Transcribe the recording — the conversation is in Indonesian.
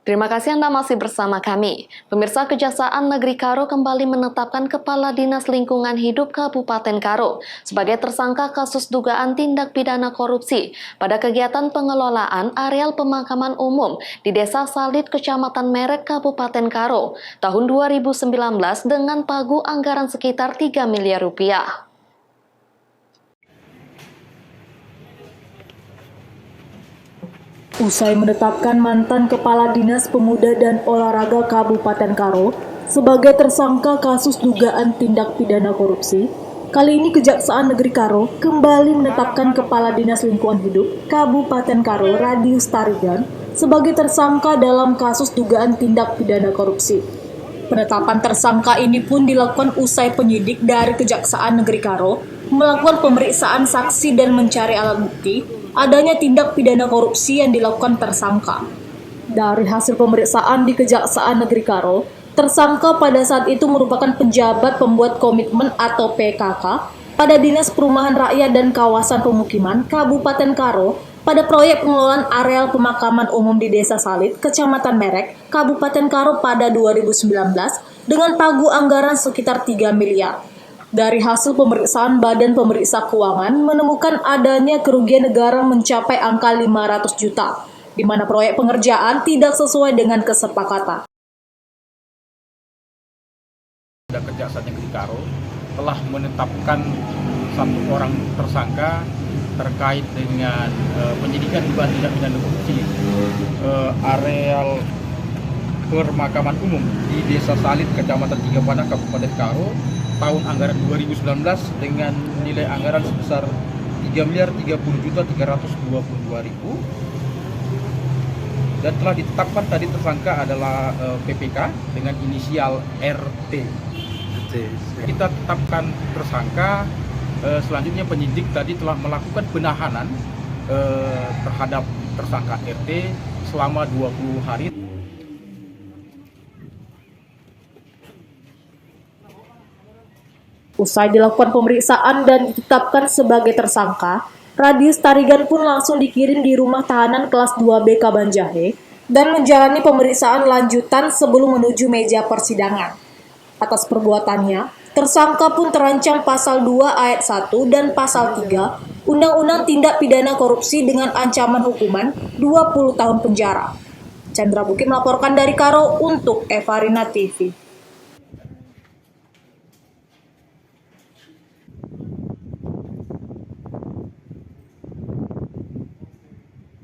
Terima kasih Anda masih bersama kami. Pemirsa, Kejaksaan Negeri Karo kembali menetapkan Kepala Dinas Lingkungan Hidup Kabupaten Karo sebagai tersangka kasus dugaan tindak pidana korupsi pada kegiatan pengelolaan areal pemakaman umum di Desa Salit, Kecamatan Merek, Kabupaten Karo tahun 2019 dengan pagu anggaran sekitar 3 miliar rupiah. Usai menetapkan mantan Kepala Dinas Pemuda dan Olahraga Kabupaten Karo sebagai tersangka kasus dugaan tindak pidana korupsi, kali ini Kejaksaan Negeri Karo kembali menetapkan Kepala Dinas Lingkungan Hidup Kabupaten Karo Radius Tarigan sebagai tersangka dalam kasus dugaan tindak pidana korupsi. Penetapan tersangka ini pun dilakukan usai penyidik dari Kejaksaan Negeri Karo melakukan pemeriksaan saksi dan mencari alat bukti adanya tindak pidana korupsi yang dilakukan tersangka. Dari hasil pemeriksaan di Kejaksaan Negeri Karo, tersangka pada saat itu merupakan penjabat pembuat komitmen atau PKK pada Dinas Perumahan Rakyat dan Kawasan Pemukiman Kabupaten Karo pada proyek pengelolaan areal pemakaman umum di Desa Salit, Kecamatan Merek, Kabupaten Karo pada 2019 dengan pagu anggaran sekitar 3 miliar. Dari hasil pemeriksaan Badan Pemeriksa Keuangan menemukan adanya kerugian negara mencapai angka 500 juta, di mana proyek pengerjaan tidak sesuai dengan kesepakatan. Kejaksaan Negeri Karo telah menetapkan satu orang tersangka terkait dengan penyidikan dugaan tindak pidana korupsi areal pemakaman umum di Desa Salit, Kecamatan Tigapana, Kabupaten Karo tahun anggaran 2019 dengan nilai anggaran sebesar 3.030.322.000 dan telah ditetapkan tadi tersangka adalah PPK dengan inisial RT. Kita tetapkan tersangka, selanjutnya penyidik tadi telah melakukan penahanan terhadap tersangka RT selama 20 hari. Usai dilakukan pemeriksaan dan ditetapkan sebagai tersangka, Radius Tarigan pun langsung dikirim di rumah tahanan kelas 2B Kabanjahe dan menjalani pemeriksaan lanjutan sebelum menuju meja persidangan. Atas perbuatannya, tersangka pun terancam pasal 2 ayat 1 dan pasal 3 Undang-Undang Tindak Pidana Korupsi dengan ancaman hukuman 20 tahun penjara. Chandra Bukit melaporkan dari Karo untuk Evarina TV.